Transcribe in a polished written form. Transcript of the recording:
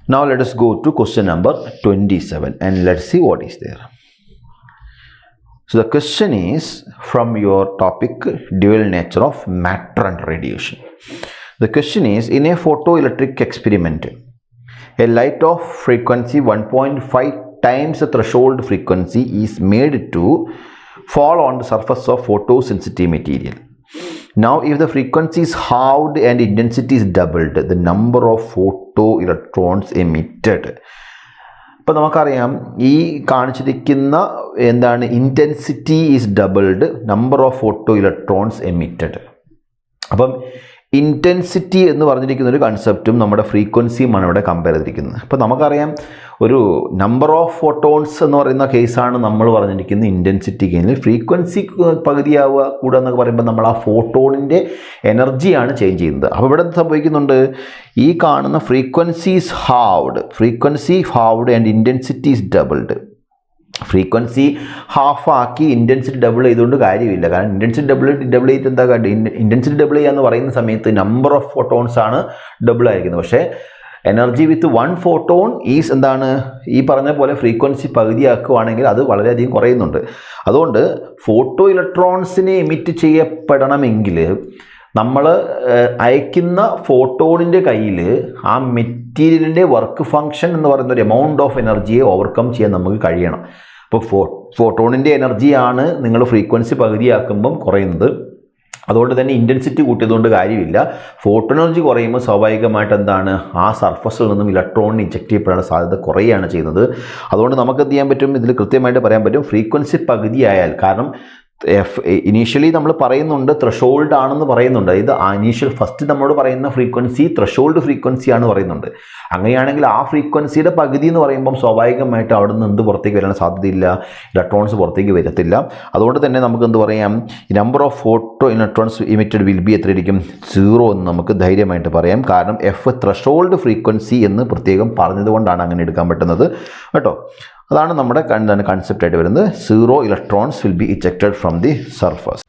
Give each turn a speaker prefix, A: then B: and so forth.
A: Now let us go to question number 27 and let's see what is there. So the question is from your topic dual nature of matter and radiation. The question is, in a photoelectric experiment, a light of frequency 1.5 times the threshold frequency is made to fall on the surface of photosensitive material. Now if the frequency is halved and intensity is doubled, the number of photoelectrons emitted. ഇപ്പോൾ നമുക്കറിയാം ഈ കാണിച്ചിരിക്കുന്ന എന്താണ് intensity is doubled, number of photo electrons emitted. അപ്പം intensity എന്ന് പറഞ്ഞിരിക്കുന്ന ഒരു കൺസെപ്റ്റും നമ്മുടെ ഫ്രീക്വൻസിയുമാണ് ഇവിടെ കമ്പയർ ചെയ്തിരിക്കുന്നത്. അപ്പോൾ നമുക്കറിയാം ഒരു നമ്പർ ഓഫ് ഫോട്ടോൺസ് എന്ന് പറയുന്ന കേസാണ് നമ്മൾ പറഞ്ഞിരിക്കുന്നത് ഇൻറ്റൻസിറ്റി കഴിഞ്ഞാൽ. ഫ്രീക്വൻസി പകുതിയാവുക കൂടുക എന്നൊക്കെ പറയുമ്പോൾ നമ്മൾ ആ ഫോട്ടോണിൻ്റെ എനർജിയാണ് ചേഞ്ച് ചെയ്യുന്നത്. അപ്പോൾ ഇവിടെ സംഭവിക്കുന്നുണ്ട്, ഈ കാണുന്ന frequency halved and intensity is doubled. Frequency half ആക്കി ഇൻറ്റൻസിറ്റി ഡബിൾ ചെയ്തുകൊണ്ട് കാര്യമില്ല. കാരണം ഇൻറ്റൻസിറ്റി ഡബിൾ ചെയ്തിട്ട് എന്താ കാര്യം, ഇൻറ്റൻസിറ്റി ഡബിൾ ചെയ്യുക എന്ന് പറയുന്ന സമയത്ത് നമ്പർ ഓഫ് ഫോട്ടോൺസ് ആണ് ഡബിൾ ആയിരിക്കുന്നത്. പക്ഷേ എനർജി വിത്ത് 1 ഫോട്ടോൺ ഈസ് എന്താണ്, ഈ പറഞ്ഞ പോലെ ഫ്രീക്വൻസി പകുതിയാക്കുകയാണെങ്കിൽ അത് വളരെയധികം കുറയുന്നുണ്ട്. അതുകൊണ്ട് ഫോട്ടോ ഇലക്ട്രോൺസിനെ എമിറ്റ് ചെയ്യപ്പെടണമെങ്കിൽ നമ്മൾ അയക്കുന്ന ഫോട്ടോണിൻ്റെ കയ്യിൽ ആ മെറ്റീരിയലിൻ്റെ വർക്ക് ഫങ്ഷൻ എന്ന് പറയുന്ന ഒരു എമൗണ്ട് ഓഫ് എനർജിയെ ഓവർകം ചെയ്യാൻ നമുക്ക് കഴിയണം. അപ്പോൾ ഫോട്ടോണിൻ്റെ എനർജിയാണ് നിങ്ങൾ ഫ്രീക്വൻസി പകുതിയാക്കുമ്പം കുറയുന്നത്. അതുകൊണ്ട് തന്നെ ഇൻറ്റൻസിറ്റി കൂട്ടിയതുകൊണ്ട് കാര്യമില്ല. ഫോട്ടോ എനർജി കുറയുമ്പോൾ സ്വാഭാവികമായിട്ട് എന്താണ്, ആ സർഫസിൽ നിന്നും ഇലക്ട്രോണിന് ഇഞ്ചെക്ട് ചെയ്യപ്പെടാനുള്ള സാധ്യത കുറയുകയാണ് ചെയ്യുന്നത്. അതുകൊണ്ട് നമുക്ക് എന്ത് ചെയ്യാൻ പറ്റും, ഇതിൽ കൃത്യമായിട്ട് പറയാൻ പറ്റും, ഫ്രീക്വൻസി പകുതിയായാൽ, കാരണം ഇനീഷ്യലി നമ്മൾ പറയുന്നുണ്ട് ത്രഷോൾഡ് ആണെന്ന് പറയുന്നുണ്ട്. ഇത് ഇനീഷ്യൽ ഫസ്റ്റ് നമ്മളോട് പറയുന്ന ഫ്രീക്വൻസി ത്രഷോൾഡ് ഫ്രീക്വൻസിയാണ് പറയുന്നുണ്ട്. അങ്ങനെയാണെങ്കിൽ ആ ഫ്രീക്വൻസിയുടെ പകുതി എന്ന് പറയുമ്പം സ്വാഭാവികമായിട്ട് അവിടെ നിന്ന് എന്ത് പുറത്തേക്ക് വരാൻ സാധ്യതയില്ല, ഇലക്ട്രോൺസ് പുറത്തേക്ക് വരത്തില്ല. അതുകൊണ്ട് തന്നെ നമുക്ക് എന്ത് പറയാം, number of photo electrons emitted will be എത്രയായിരിക്കും, 0 എന്ന് നമുക്ക് ധൈര്യമായിട്ട് പറയാം. കാരണം എഫ് ത്രഷോൾഡ് ഫ്രീക്വൻസി എന്ന് പ്രത്യേകം പറഞ്ഞതുകൊണ്ടാണ് അങ്ങനെ എടുക്കാൻ പറ്റുന്നത് കേട്ടോ. അതാണ് നമ്മുടെ കൺസെപ്റ്റ് ആയിട്ട് വരുന്നത്. 0 electrons will be ejected from the surface.